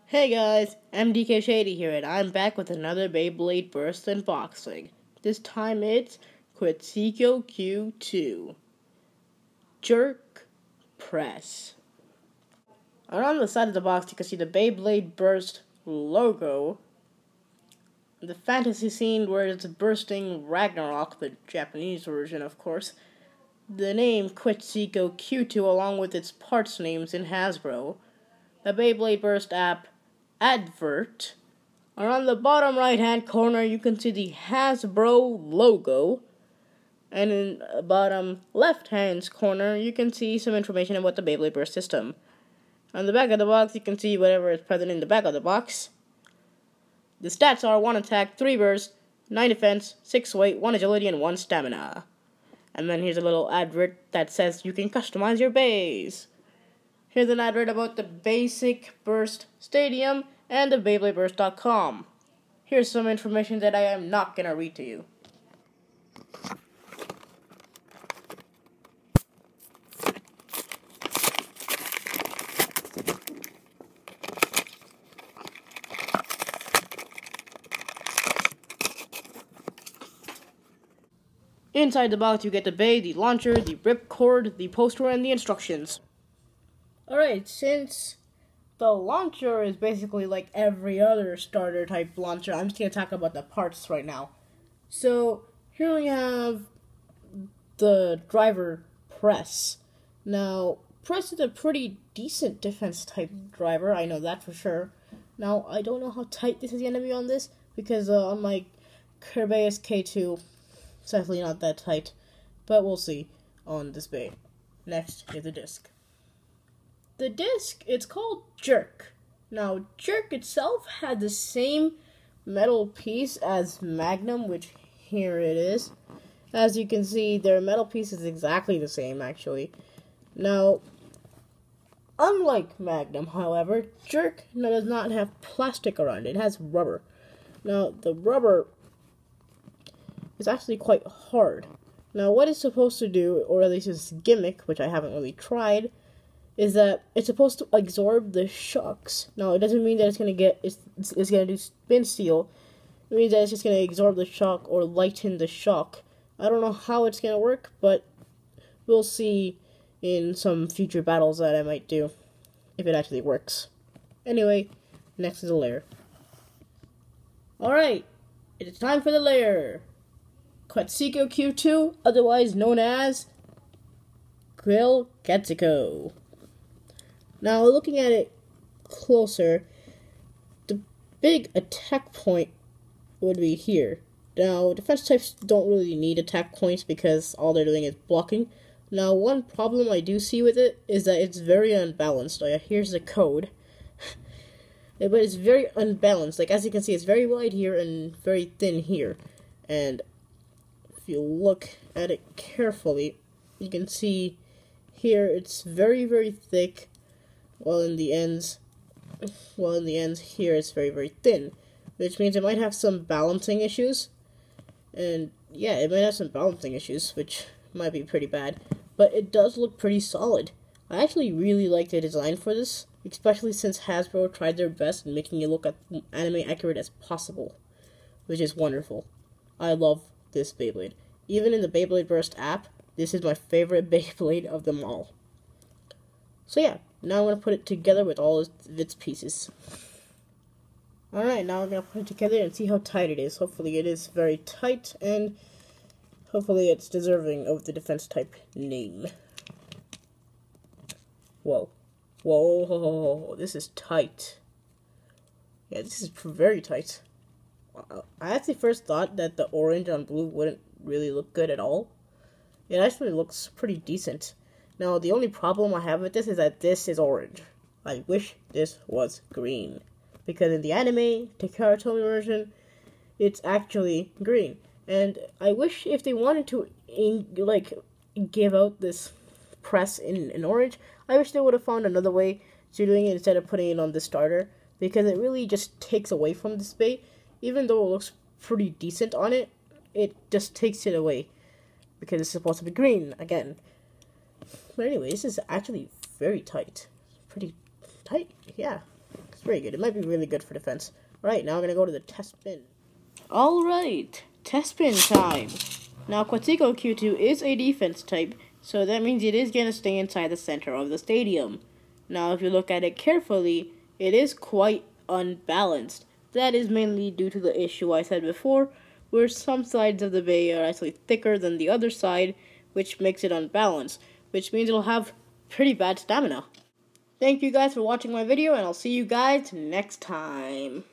Hey guys, MDK Shady here, and I'm back with another Beyblade Burst unboxing. This time it's Quetziko Q2 Jerk Press. Around the side of the box you can see the Beyblade Burst logo, the fantasy scene where it's bursting Ragnarok, the Japanese version of course, the name Quetziko Q2 along with its parts names in Hasbro, the Beyblade Burst app advert. Around the bottom right hand corner you can see the Hasbro logo, and in the bottom left hand corner you can see some information about the Beyblade Burst system. On the back of the box you can see whatever is present in the back of the box. The stats are 1 attack, 3 burst, 9 defense, 6 weight, 1 agility, and 1 stamina. And then here's a little advert that says you can customize your bays. Here's an advert about the Basic Burst Stadium and the BeybladeBurst.com. Here's some information that I am not going to read to you. Inside the box you get the bay, the launcher, the ripcord, the poster, and the instructions. Alright, since the launcher is basically like every other starter type launcher, I'm just going to talk about the parts right now. So, here we have the driver press. Now, press is a pretty decent defense type driver, I know that for sure. Now, I don't know how tight this is going to be on this, because on my Kerbeus K2, it's definitely not that tight, but we'll see on this bay. Next is the disc. The disc, it's called Jerk. Now, Jerk itself had the same metal piece as Magnum, which here it is. As you can see, their metal piece is exactly the same, actually. Now, unlike Magnum, however, Jerk does not have plastic around it. It has rubber. Now, the rubber is actually quite hard. Now, what it's supposed to do, or at least its gimmick, which I haven't really tried, is that it's supposed to absorb the shocks. Now, it doesn't mean that it's going to do spin seal. It means that it's just going to absorb the shock or lighten the shock. I don't know how it's going to work, but we'll see in some future battles that I might do, if it actually works. Anyway, next is the layer. Alright, it's time for the layer. Quetziko Q2, otherwise known as Quetziko. Now, looking at it closer, the big attack point would be here. Now, defense types don't really need attack points because all they're doing is blocking. Now, one problem I do see with it is that it's very unbalanced. Here's the code. But it's very unbalanced. Like, as you can see, it's very wide here and very thin here. And if you look at it carefully, you can see here it's very, very thick. While in the ends here it's very, very thin, which means it might have some balancing issues. And yeah, it might have some balancing issues, which might be pretty bad, but it does look pretty solid. I actually really like the design for this, especially since Hasbro tried their best in making it look as anime accurate as possible, which is wonderful. I love this Beyblade. Even in the Beyblade Burst app, this is my favorite Beyblade of them all. So yeah, now I'm going to put it together with all of its pieces. Alright, now I'm going to put it together and see how tight it is. Hopefully it is very tight, and hopefully it's deserving of the defense type name. Whoa. Whoa, this is tight. Yeah, this is very tight. I actually first thought that the orange on blue wouldn't really look good at all. It actually looks pretty decent. Now, the only problem I have with this is that this is orange. I wish this was green. Because in the anime, Takara Tomy version, it's actually green. And I wish if they wanted to, give out this press in orange, I wish they would have found another way to doing it instead of putting it on the starter. Because it really just takes away from this bay. Even though it looks pretty decent on it, it just takes it away. Because it's supposed to be green, again. But anyway, this is actually very tight. Pretty tight, yeah. It's Very good. It might be really good for defense. Alright, now I'm going to go to the test spin. Alright, test spin time. Now, Quetziko Q2 is a defense type, so that means it is going to stay inside the center of the stadium. Now, if you look at it carefully, it is quite unbalanced. That is mainly due to the issue I said before, where some sides of the bay are actually thicker than the other side, which makes it unbalanced, which means it'll have pretty bad stamina. Thank you guys for watching my video, and I'll see you guys next time.